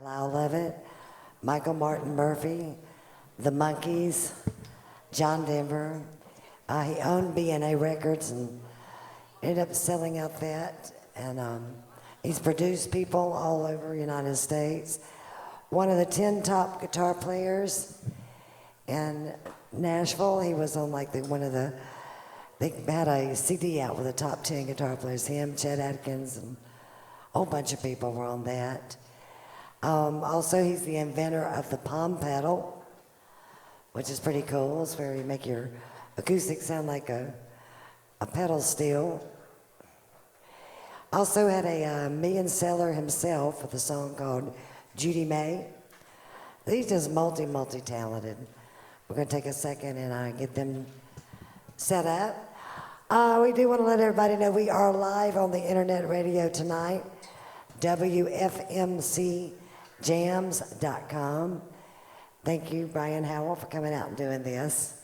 Lyle Levitt, Michael Martin Murphy, the Monkees, John Denver. He owned B&A Records and ended up selling out that. And he's produced people all over the United States. One of the 10 top guitar players in Nashville. He was on like they had a CD out with the top 10 guitar players. Him, Chet Atkins, and a whole bunch of people were on that. Also, he's the inventor of the palm pedal, which is pretty cool. It's where you make your acoustics sound like a pedal steel. Also had a million seller himself with a song called Judy May. He's just multi-talented. We're going to take a second and get them set up. We do want to let everybody know we are live on the internet radio tonight, WFMCJams.com. Thank you, Brian Howell, for coming out and doing this.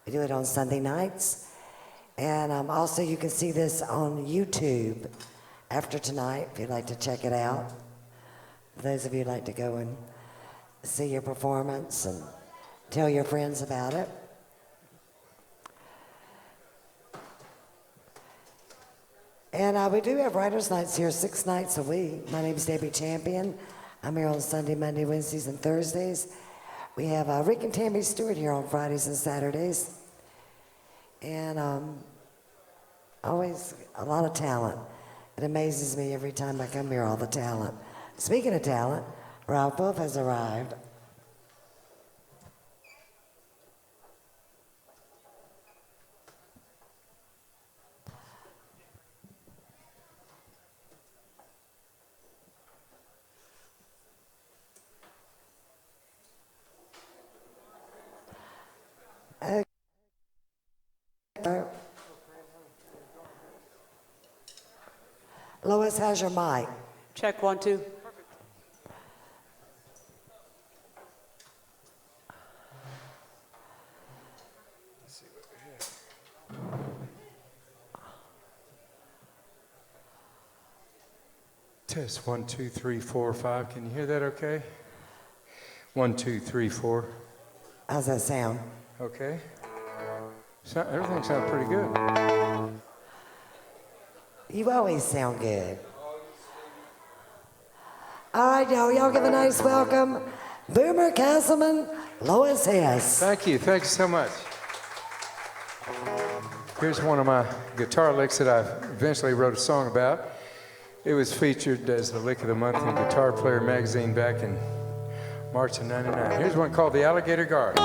We do it on Sunday nights. And also you can see this on YouTube after tonight if you'd like to check it out. For those of you who'd like to go and see your performance and tell your friends about it. And we do have writers' nights here 6 nights a week. My name's Debbie Champion. I'm here on Sunday, Monday, Wednesdays, and Thursdays. We have Rick and Tammy Stewart here on Fridays and Saturdays. And always a lot of talent. It amazes me every time I come here, all the talent. Speaking of talent, Ralph Wolf has arrived. Lois, how's your mic? Check 1, 2. Test 1, 2, 3, 4, 5. Can you hear that okay? 1, 2, 3, 4. How's that sound? Okay. Everything sounds pretty good. You always sound good. All right, y'all give a nice welcome. Boomer Castleman, Lois Hess. Thank you so much. Here's one of my guitar licks that I eventually wrote a song about. It was featured as the lick of the month in Guitar Player magazine back in March of '99. Here's one called The Alligator Guard.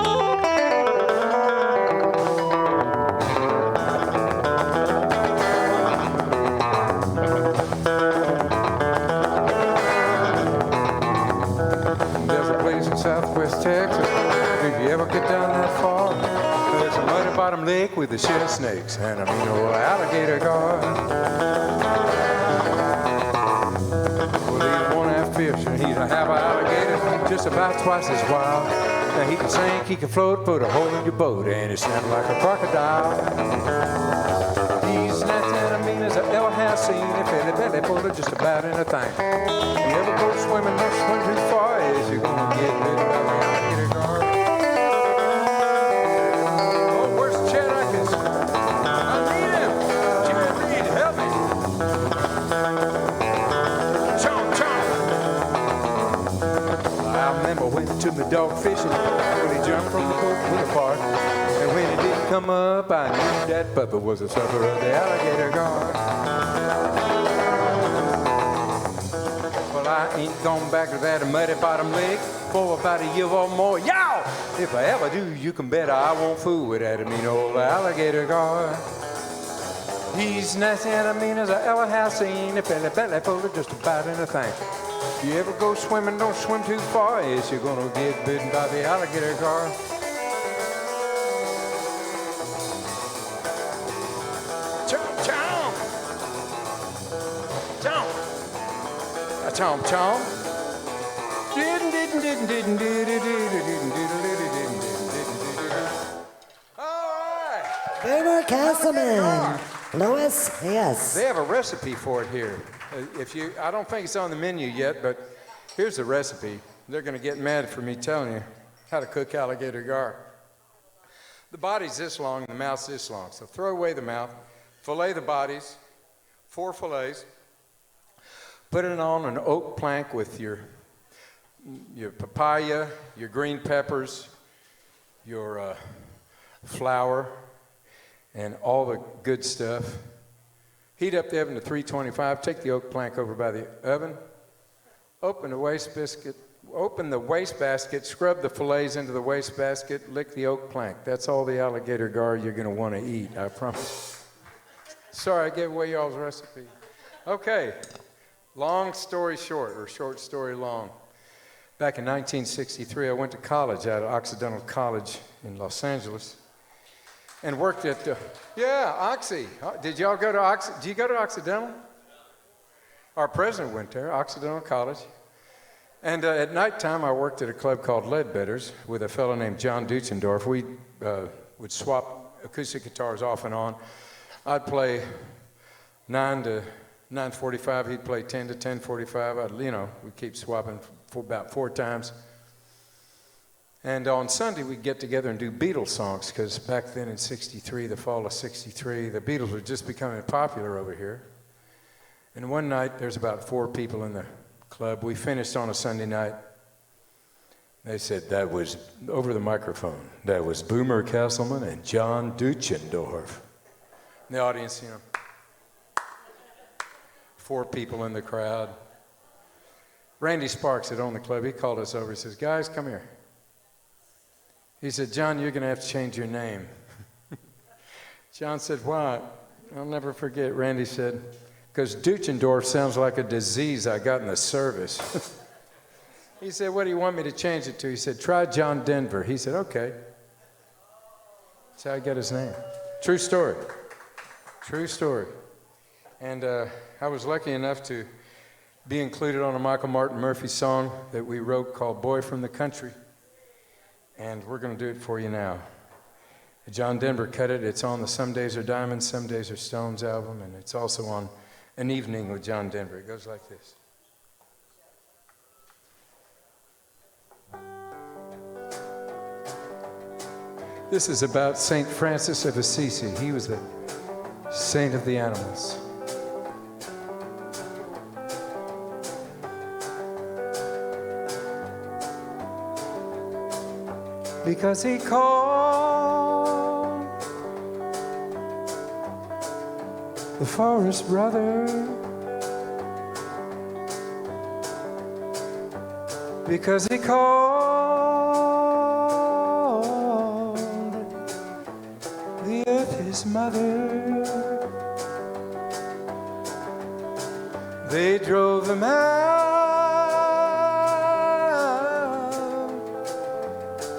There's a place in Southwest Texas, if you ever get down that far, there's a muddy bottom lake with a shed of snakes and a mean old alligator guard. Fish, and he'd have an alligator just about twice as wild. Now he can sink, he can float, put a hole in your boat, and he sounds like a crocodile. He's not as mean as I ever have seen. If any belly puller just about anything. You ever go swimming, don't swim too far, as you're gonna get bit by the alligator guard. Oh, where's Chet Atkins? I need him. Jimmy Reed, help me. I remember went to the dog fishing when he jumped from the boat with a bark. And when he didn't come up, I knew that puppy was a supper of the alligator guard. Well, I ain't gone back to that muddy bottom lake for about a year or more. Yow! If I ever do, you can bet I won't fool with that mean old alligator guard. He's nasty and I mean as I ever have seen. If any belly full of just about anything. If you ever go swimming, don't swim too far, else you're gonna get bitten by the alligator guard. Chomp, chomp! Chomp! A chomp, chomp! All right! Boomer Castleman, Lois Hess. They have a recipe for it here. I don't think it's on the menu yet, but Here's the recipe. They're going to get mad for me telling you how to cook alligator gar. The body's this long, the mouth's this long. So throw away the mouth, fillet the bodies, 4 fillets, put it on an oak plank with your papaya, your green peppers, your flour, and all the good stuff. Heat up the oven to 325. Take the oak plank over by the oven. Open the wastebasket, scrub the fillets into the wastebasket, lick the oak plank. That's all the alligator gar you're going to want to eat, I promise. Sorry, I gave away y'all's recipe. Okay, long story short, or short story long. Back in 1963, I went to college out of Occidental College in Los Angeles and worked at, Oxy. Did y'all go to Oxy? Did you go to Occidental? Our president went there, Occidental College. And at nighttime, I worked at a club called Leadbetters with a fellow named John Duchendorf. We would swap acoustic guitars off and on. I'd play 9 to 9:45. He'd play 10 to 10:45. We'd keep swapping for about 4 times. And on Sunday, we'd get together and do Beatles songs, because back then in '63, the fall of '63, the Beatles were just becoming popular over here. And one night, there's about 4 people in the club. We finished on a Sunday night. They said, that was, over the microphone, that was Boomer Castleman and John Duchendorf. The audience, 4 people in the crowd. Randy Sparks had owned the club. He called us over. He says, guys, come here. He said, John, you're going to have to change your name. John said, why? I'll never forget. Randy said, because Duchendorf sounds like a disease I got in the service. He said, what do you want me to change it to? He said, try John Denver. He said, okay. That's how he got his name. True story. True story. And I was lucky enough to be included on a Michael Martin Murphey song that we wrote called Boy from the Country. And we're going to do it for you now. John Denver cut it. It's on the Some Days Are Diamonds, Some Days Are Stones album, and it's also on An Evening with John Denver. It goes like this. This is about St. Francis of Assisi. He was the saint of the animals. Because he called the forest brother, because he called the earth his mother. They drove him out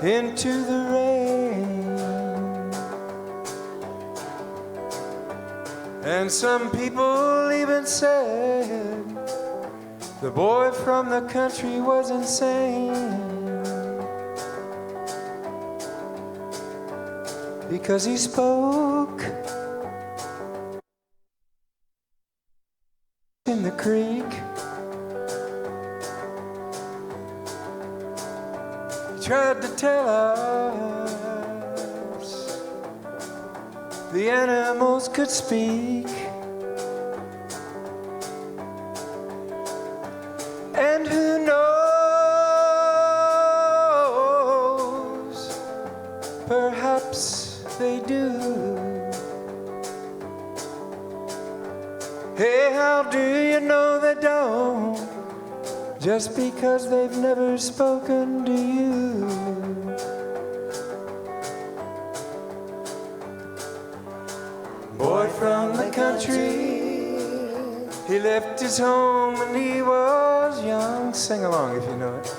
into the rain, and some people even said the boy from the country was insane, because he spoke in the creek. Tried to tell us the animals could speak, and who knows, perhaps they do. Hey, how do you know they don't? Just because they've never spoken to you. Boy from the country, he left his home when he was young. Sing along if you know it.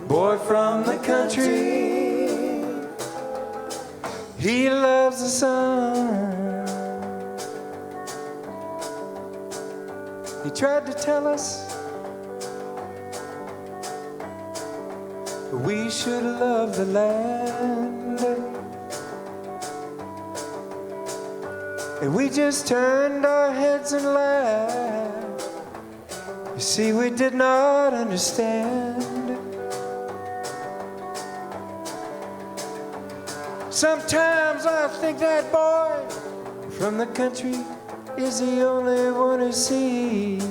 Boy from the country, he loves the sun. He tried to tell us we should love the land, and we just turned our heads and laughed. see, we did not understand. Sometimes I think that boy from the country is the only one who sees.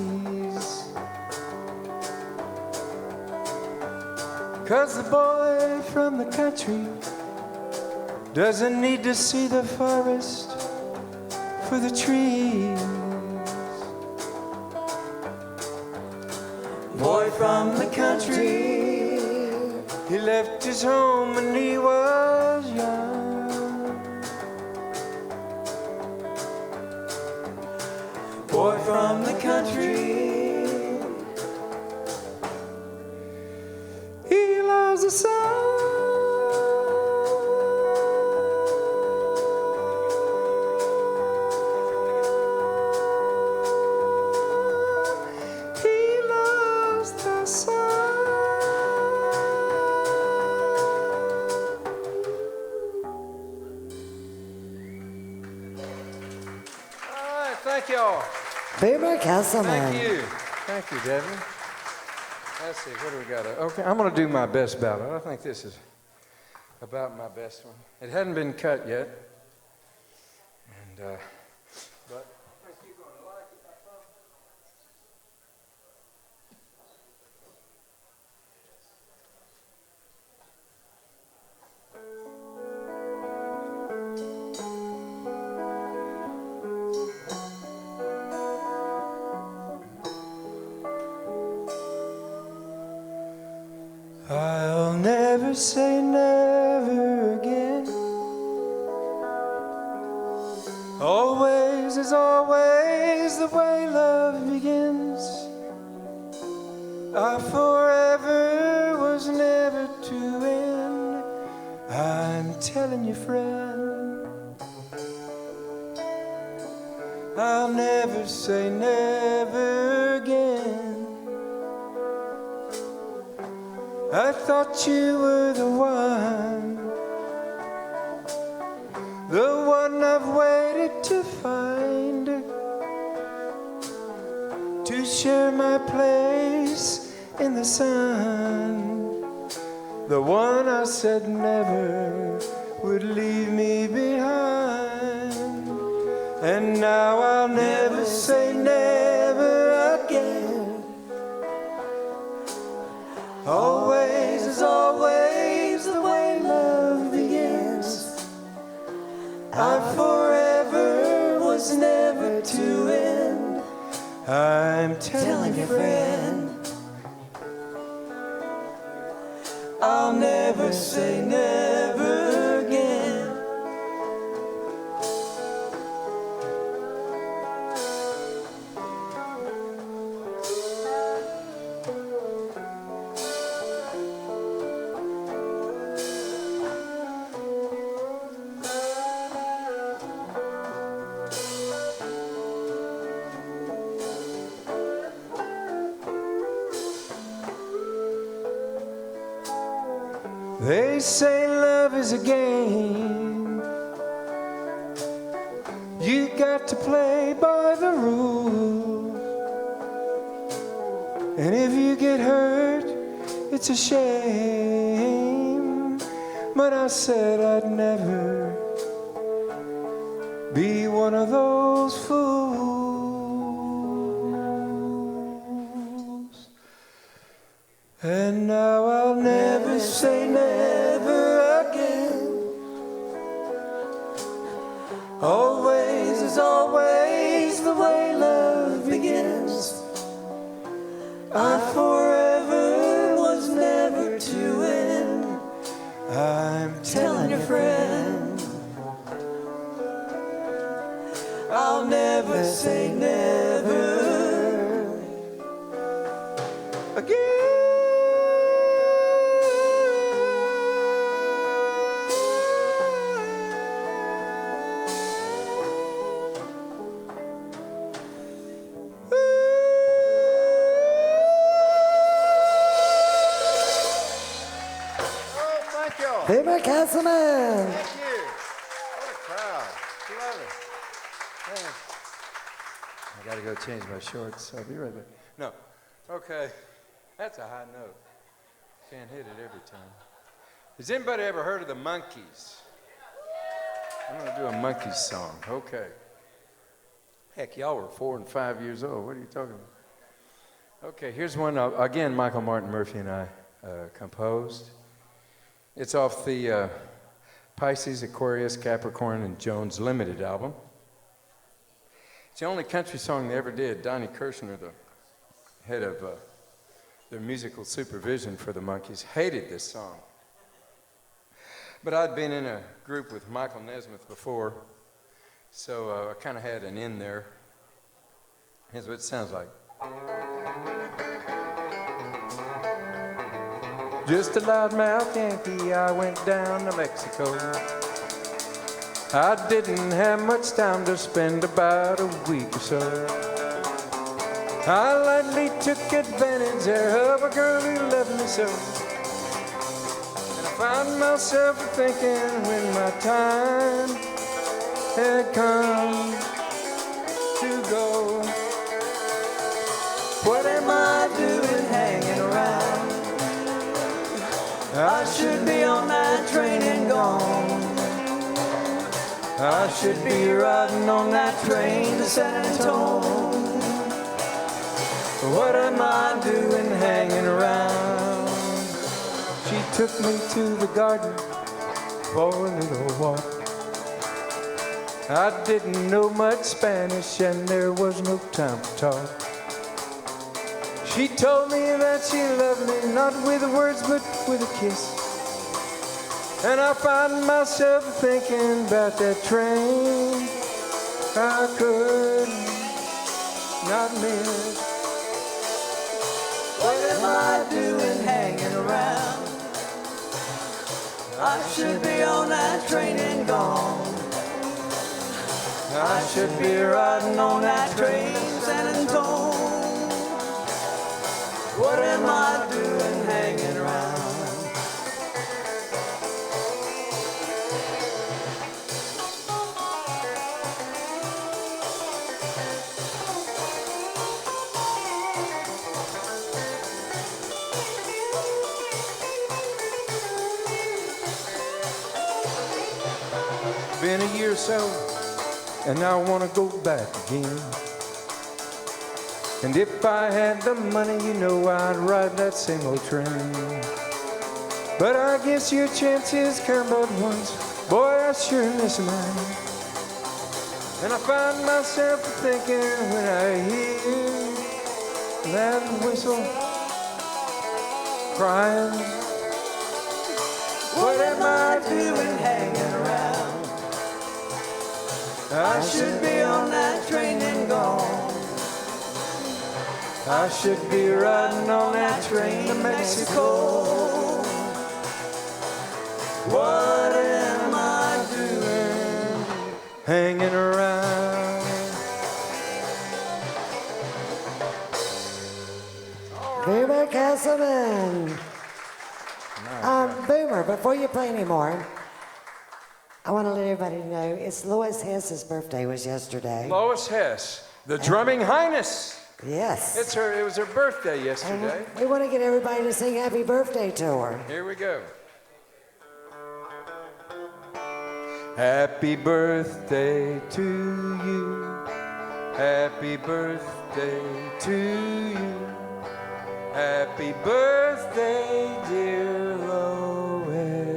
'Cause the boy from the country doesn't need to see the forest for the trees. Boy from the country, he left his home when he was young. Boy from the country, he loves the sun. Thank y'all. Boomer Castleman. Thank you. Thank you, Devin. Let's see, what do we got? Okay, I'm going to do my best ballad. I think this is about my best one. It hadn't been cut yet. But I think you're going to like it, I promise. I'll never say never again. Always is always the way love begins. Our forever was never to end. I'm telling you, friend, I'll never say never again. I thought you were the one I've waited to find, to share my place in the sun, the one I said never would leave me behind. And now I'll never say never again. Always is always the way love begins. Our forever was never to end. I'm telling you, friend, I'll never say never again. They say love is a game. You got to play by the rules. And if you get hurt, it's a shame. But I said I'd never be one of those fools. And now I'll never say never again. Always is always the way love begins. Our forever was never to end. I'm telling you, friend, I'll never say never again. Boomer Castleman. Thank you. What a crowd. Love it. Thanks. I got to go change my shorts. I'll be right back. No. Okay, that's a high note. Can't hit it every time. Has anybody ever heard of the Monkees? I'm gonna do a Monkees song. Okay. Heck, y'all were 4 and 5 years old. What are you talking about? Okay, here's one, again, Michael Martin Murphey and I composed. It's off the Pisces, Aquarius, Capricorn, and Jones Limited album. It's the only country song they ever did. Donnie Kirshner, the head of their musical supervision for the Monkees, hated this song. But I'd been in a group with Michael Nesmith before, so I kind of had an in there. Here's what it sounds like. Just a loudmouth Yankee, I went down to Mexico. I didn't have much time to spend, about a week or so. I lightly took advantage there of a girl who loved me so. And I found myself thinking when my time had come to go. What am I doing hanging around? I should be on that train and gone. I should be riding on that train to San Antonio. What am I doing hanging around? She took me to the garden for a little walk. I didn't know much Spanish and there was no time to talk. She told me that she loved me, not with words but with a kiss. And I find myself thinking about that train I could not miss. What am I doing hanging around? I should be on that train and gone. I should be riding on that train to San Antonio. What am I doing hanging around? Been a year or so, and I want to go back again. And if I had the money, you know I'd ride that same old train. But I guess your chances come but once. Boy, I sure miss mine. And I find myself thinking when I hear that whistle crying, what am I doing hanging around? I should be on that train and gone. I should be riding on that train to Mexico. What am I doing hanging around? Boomer Castleman. Boomer, before you play anymore, I want to let everybody know it's Lois Hess's birthday was yesterday. Lois Hess, the drumming highness. Yes. It was her birthday yesterday. And we want to get everybody to sing happy birthday to her. Here we go. Happy birthday to you. Happy birthday to you. Happy birthday, dear Lois.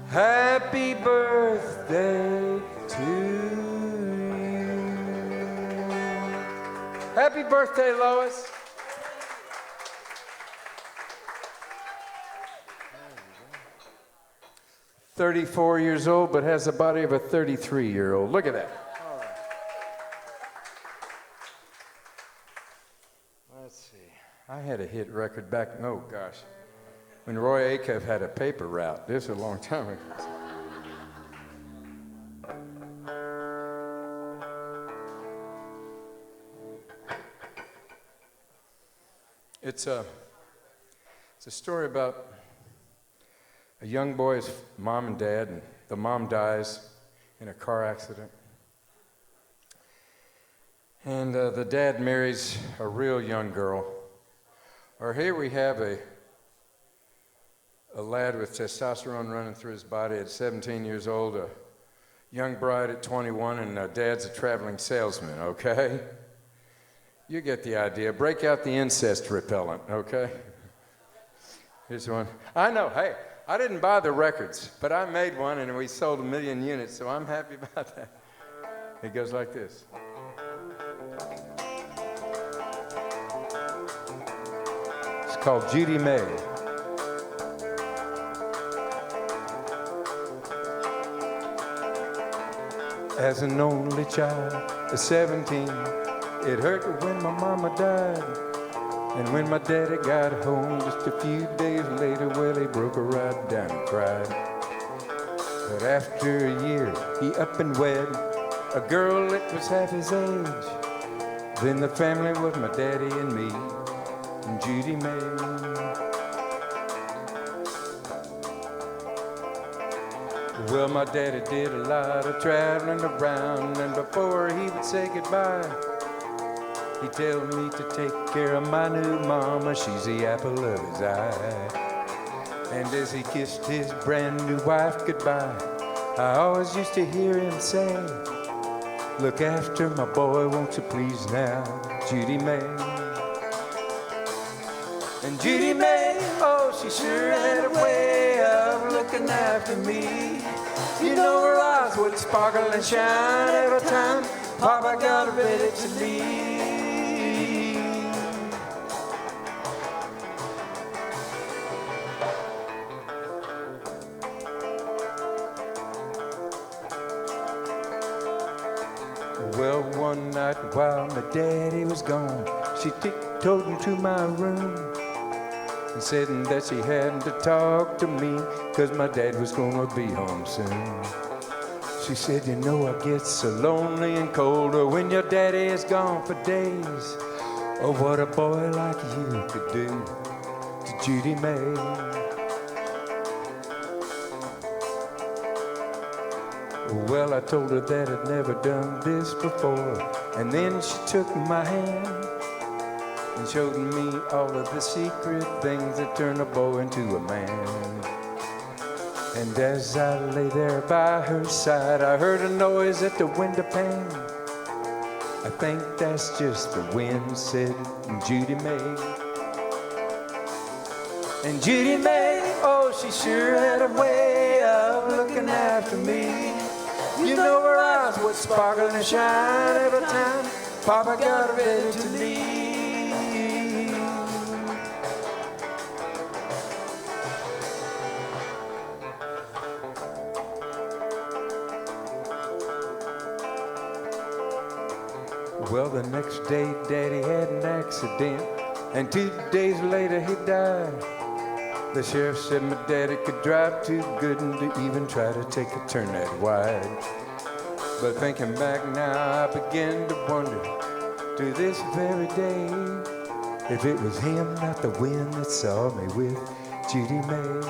Happy birthday to you. Happy birthday, Lois. 34 years old, but has the body of a 33-year-old. Look at that. Let's see. I had a hit record back, oh gosh, when Roy Acuff had a paper route. This was a long time ago. It's a story about a young boy's mom and dad, and the mom dies in a car accident. And the dad marries a real young girl. Or here we have a lad with testosterone running through his body at 17 years old, a young bride at 21, and dad's a traveling salesman, okay? You get the idea. Break out the incest repellent, okay? Here's one. I know, hey, I didn't buy the records, but I made one and we sold 1 million units, so I'm happy about that. It goes like this. It's called Judy May. As an only child at 17, it hurt when my mama died. And when my daddy got home just a few days later, well, he broke her right down and cried. But after a year, he up and wed a girl that was half his age. Then the family was my daddy and me and Judy May. Well, my daddy did a lot of traveling around, and before he would say goodbye, he'd tell me to take care of my new mama, she's the apple of his eye. And as he kissed his brand new wife goodbye, I always used to hear him say, look after my boy, won't you please now, Judy May. And Judy May, oh, she sure had a way of looking after me. You know her eyes would sparkle and shine every time Papa got ready to leave. Well, one night while my daddy was gone, she tiptoed into my room and said that she had to talk to me, 'cause my dad was gonna be home soon. She said, you know, I get so lonely and colder when your daddy is gone for days. Oh, what a boy like you could do to Judy May. Well, I told her that I'd never done this before, and then she took my hand and showed me all of the secret things that turn a boy into a man. And as I lay there by her side, I heard a noise at the window pane. I think that's just the wind, said Judy May. And Judy May, oh, she sure had a way of looking after me. You know her eyes would sparkle and shine every time Papa got ready to leave. Well, the next day, Daddy had an accident, and 2 days later he died. The sheriff said my daddy could drive too good and to even try to take a turn that wide. But thinking back now, I begin to wonder, to this very day, if it was him, not the wind, that saw me with Judy May.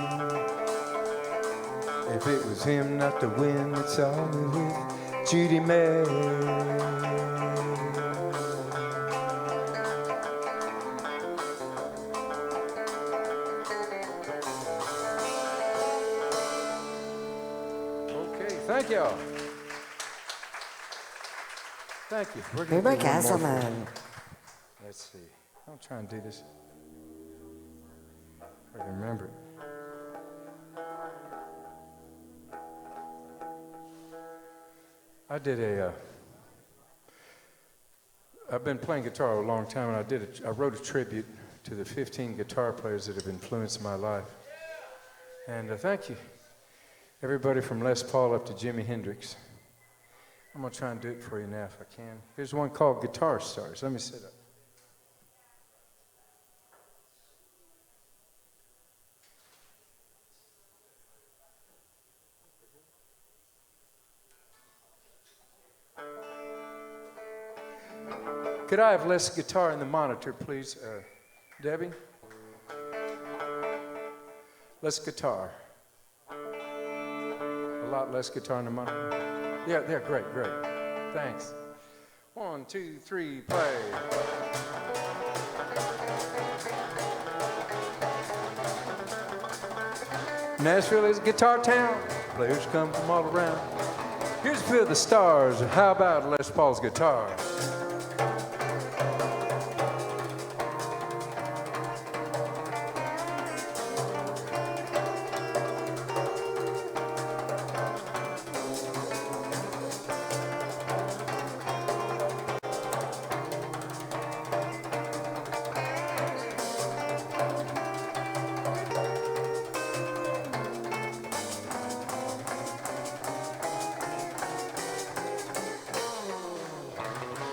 If it was him, not the wind, that saw me with Judy May. Thank y'all. Thank you. We're going to do Castleman. Let's see. I'll try and do this. I remember it. I've been playing guitar a long time, and I wrote a tribute to the 15 guitar players that have influenced my life. And thank you. Everybody from Les Paul up to Jimi Hendrix. I'm going to try and do it for you now if I can. Here's one called Guitar Stars. Let me sit up. Could I have less guitar in the monitor, please, Debbie? Less guitar. A lot less guitar in the monitor. Yeah, great. Thanks. 1, 2, 3, play. Nashville is a guitar town. Players come from all around. Here's a few of the stars. How about Les Paul's guitar?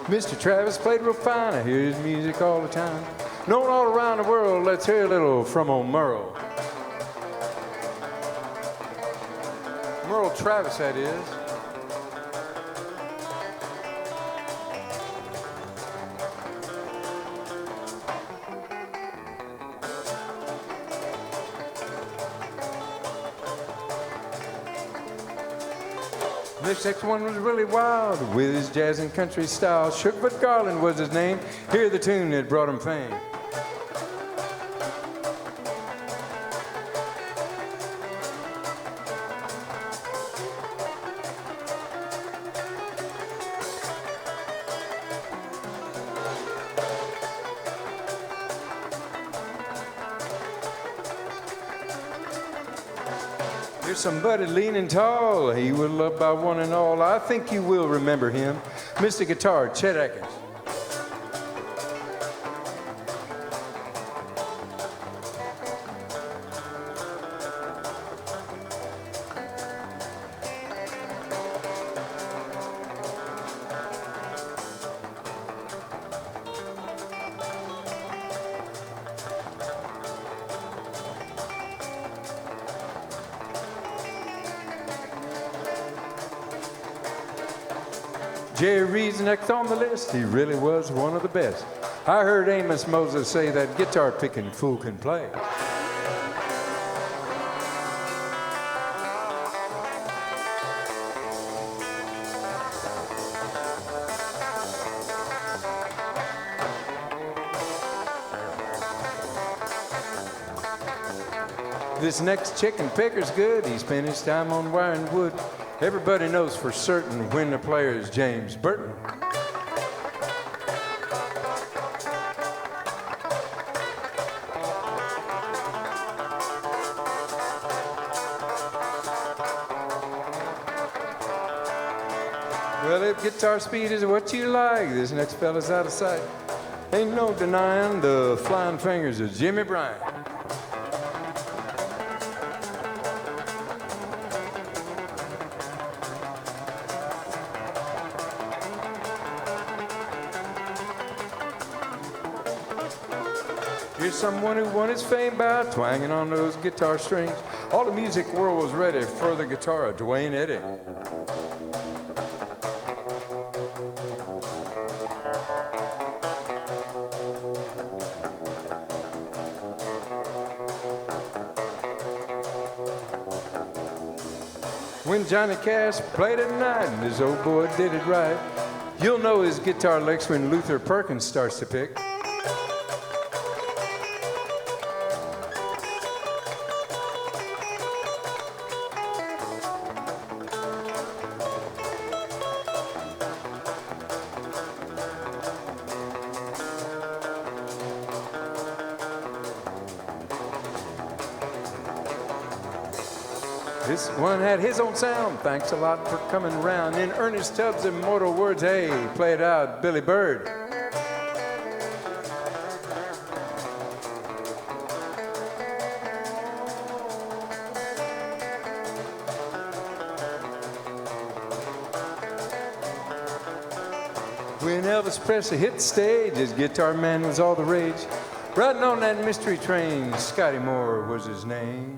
Mr. Travis played real fine. I hear his music all the time. Known all around the world, let's hear a little from old Merle. Merle Travis, that is. This next one was really wild with his jazz and country style. Sugarfoot Garland was his name. Hear the tune that brought him fame. Here's somebody leaning tall. He was loved by one and all. I think you will remember him. Mr. Guitar, Chet Atkins. Jerry Reed's next on the list. He really was one of the best. I heard Amos Moses say that guitar picking fool can play. This next chicken picker's good. He spent his time on wiring wood. Everybody knows for certain when the player is James Burton. Well, if guitar speed is what you like, this next fella's out of sight. Ain't no denying the flying fingers of Jimmy Bryant. Here's someone who won his fame by twanging on those guitar strings. All the music world was ready for the guitar of Dwayne Eddy. When Johnny Cash played at night and his old boy did it right, you'll know his guitar licks when Luther Perkins starts to pick. This one had his own sound. Thanks a lot for coming around. In Ernest Tubbs' immortal words, hey, play it out, Billy Bird. When Elvis Presley hit the stage, his guitar man was all the rage. Riding on that mystery train, Scotty Moore was his name.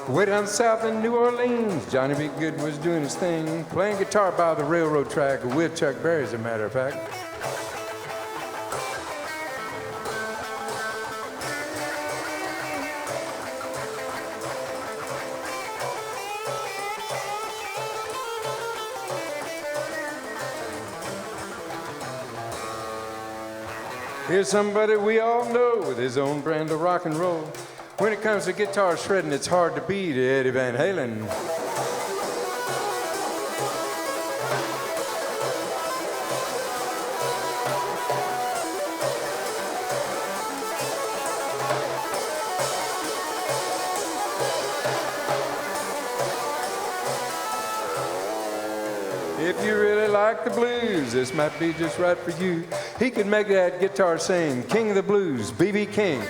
Way down south in New Orleans, Johnny B. Good was doing his thing, playing guitar by the railroad track with Chuck Berry, as a matter of fact. Here's somebody we all know with his own brand of rock and roll. When it comes to guitar shredding, it's hard to beat Eddie Van Halen. If you really like the blues, this might be just right for you. He could make that guitar sing, King of the Blues, B.B. King.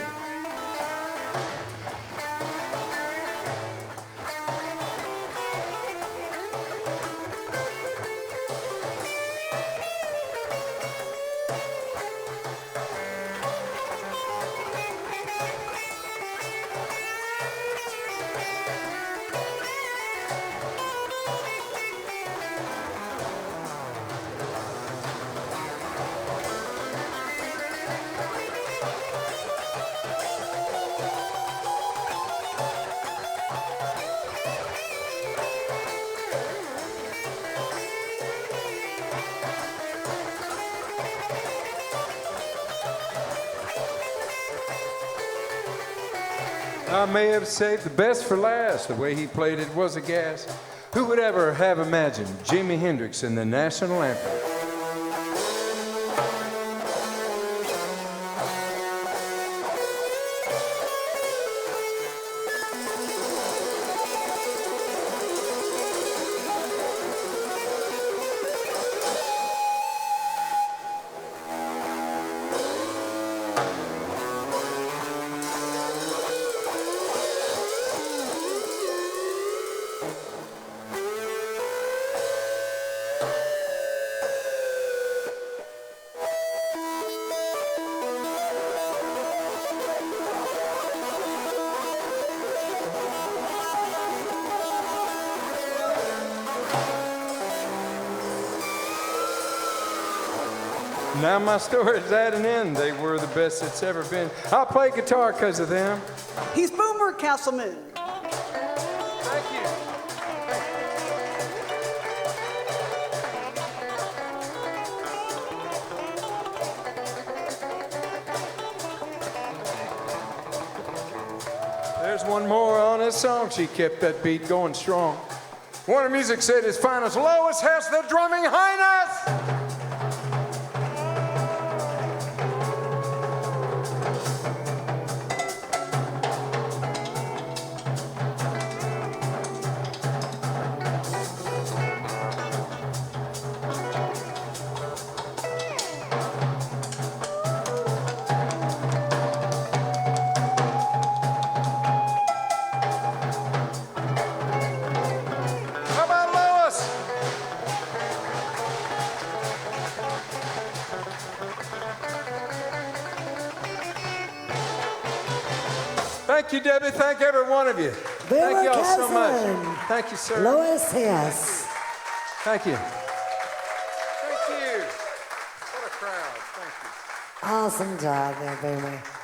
I may have saved the best for last. The way he played it was a gas. Who would ever have imagined Jimi Hendrix in the national anthem? Now my story's at an end. They were the best it's ever been. I play guitar because of them. He's Boomer Castleman. Thank you. There's one more on this song. She kept that beat going strong. Warner Music said his finest, Lois, Hess, the drumming highness. Thank you, Debbie. Thank every one of you. Thank you all so much. Thank you, sir. Lois Hess. Thank you. Thank you. What a crowd. Thank you. Awesome job there, Boomer.